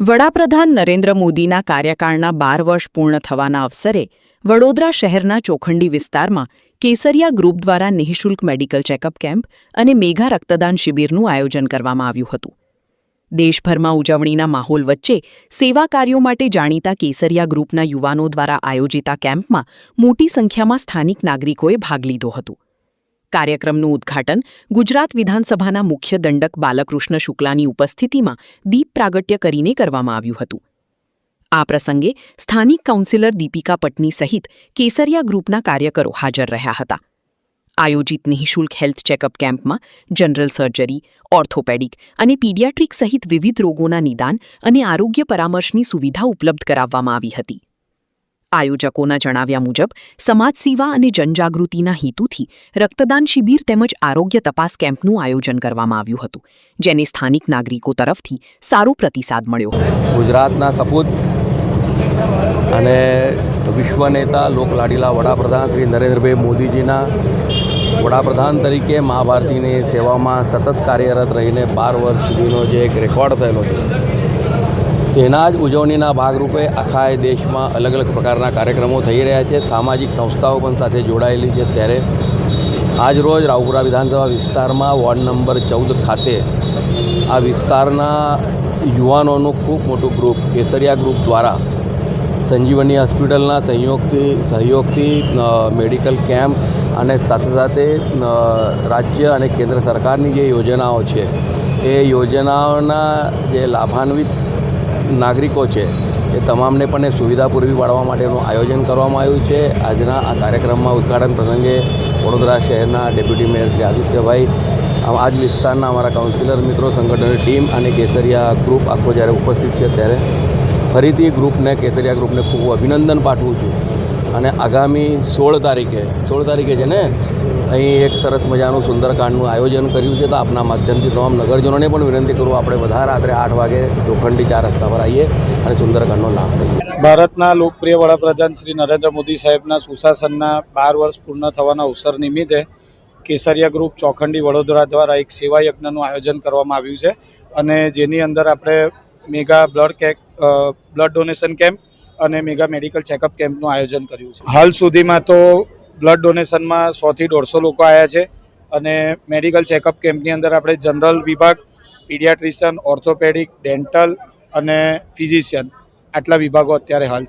વડાપ્રધાન નરેન્દ્ર મોદીના કાર્યકાળના 12 વર્ષ પૂર્ણ થવાના અવસરે વડોદરા શહેરના ચોખંડી વિસ્તારમાં કેસરિયા ગ્રુપ દ્વારા નિઃશુલ્ક મેડિકલ ચેકઅપ કેમ્પ અને મેઘા રક્તદાન શિબિરનું આયોજન કરવામાં આવ્યું હતું. દેશભરમાં ઉજવણીના માહોલ વચ્ચે સેવા કાર્યો માટે જાણીતા કેસરિયા ગ્રુપના યુવાનો દ્વારા આયોજિત આ કેમ્પમાં મોટી સંખ્યામાં સ્થાનિક નાગરિકોએ ભાગ લીધો હતો. કાર્યક્રમનું ઉદ્ઘાટન ગુજરાત વિધાનસભાના મુખ્ય દંડક બાલકૃષ્ણ શુક્લાની ઉપસ્થિતિમાં દીપ પ્રાગટ્ય કરીને કરવામાં આવ્યું હતું. આ પ્રસંગે સ્થાનિક કાઉન્સિલર દીપિકા પટની સહિત કેસરિયા ગ્રુપના કાર્યકરો હાજર રહ્યા હતા. આયોજિત નિઃશુલ્ક હેલ્થ ચેકઅપ કેમ્પમાં જનરલ સર્જરી, ઓર્થોપેડિક અને પીડિયાટ્રિક સહિત વિવિધ રોગોના નિદાન અને આરોગ્ય પરામર્શની સુવિધા ઉપલબ્ધ કરાવવામાં આવી હતી. આયોજકોના જણાવ્યા મુજબ સમાજ સેવા અને જનજાગૃતિના હેતુથી રક્તદાન શિબિર તેમજ આરોગ્ય તપાસ કેમ્પનું આયોજન કરવામાં આવ્યું હતું, જેને સ્થાનિક નાગરિકો તરફથી સારો પ્રતિસાદ મળ્યો. ગુજરાતના સપૂત અને વિશ્વ નેતા લોકલાડીલા વડાપ્રધાન શ્રી નરેન્દ્રભાઈ મોદીજીના વડાપ્રધાન તરીકે મા ભારતીની સેવામાં સતત કાર્યરત રહીને 12 વર્ષ સુધીનો જે એક રેકોર્ડ થયેલો છે, તેના જ ઉજવણીના ભાગરૂપે આખા દેશમાં અલગ અલગ પ્રકારના કાર્યક્રમો થઈ રહ્યા છે. સામાજિક સંસ્થાઓ પણ સાથે જોડાયેલી છે. ત્યારે આજ રોજ રાવપુરા વિધાનસભા વિસ્તારમાં વોર્ડ નંબર 14 ખાતે આ વિસ્તારના યુવાનોનું ખૂબ મોટું ગ્રુપ કેસરિયા ગ્રુપ દ્વારા સંજીવની હોસ્પિટલના સહયોગથી મેડિકલ કેમ્પ અને સાથે સાથે રાજ્ય અને કેન્દ્ર સરકારની જે યોજનાઓ છે એ યોજનાઓના જે લાભાન્વિત નાગરિકો છે એ તમામને પણ સુવિધા પૂરી પાડવા માટેનું આયોજન કરવામાં આવ્યું છે. આજના આ કાર્યક્રમમાં ઉદ્ઘાટન પ્રસંગે વડોદરા શહેરના ડેપ્યુટી મેયર શ્રી આદિત્યભાઈ, આ જ વિસ્તારના અમારા કાઉન્સિલર મિત્રો, સંગઠનની ટીમ અને કેસરિયા ગ્રુપ આખો જ્યારે ઉપસ્થિત છે, ત્યારે ફરીથી ગ્રુપને કેસરિયા ગ્રુપને ખૂબ અભિનંદન પાઠવું છું. અને આગામી 16 તારીખે છે ને, અહીં એક સરસ મજાનું સુંદરકાંડનું આયોજન કર્યું છે. તો આપના માધ્યમથી તમામ નગરજનોને પણ વિનંતી કરું, આપણે બધા રાત્રે 8 વાગે ચોખંડી 4 રસ્તા પર આવીએ અને સુંદરકાંડનો લાભ લઈએ. ભારતના લોકપ્રિય વડાપ્રધાન શ્રી નરેન્દ્ર મોદી સાહેબના સુશાસનના 12 વર્ષ પૂર્ણ થવાના અવસર નિમિત્તે કેસરિયા ગ્રુપ ચોખંડી વડોદરા દ્વારા એક સેવા યજ્ઞનું આયોજન કરવામાં આવ્યું છે, અને જેની અંદર આપણે મેગા બ્લડ ડોનેશન કેમ્પ અને મેગા મેડિકલ ચેકઅપ કેમ્પનું આયોજન કર્યું છે. હાલ સુધીમાં તો બ્લડ ડોનેશનમાં 100 થી 150 લોકો આવ્યા છે, અને મેડિકલ ચેકઅપ કેમ્પની અંદર આપણે જનરલ વિભાગ, પીડિયાટ્રિશિયન, ઓર્થોપેડિક, ડેન્ટલ અને ફિઝિશિયન, આટલા વિભાગો અત્યારે હાલ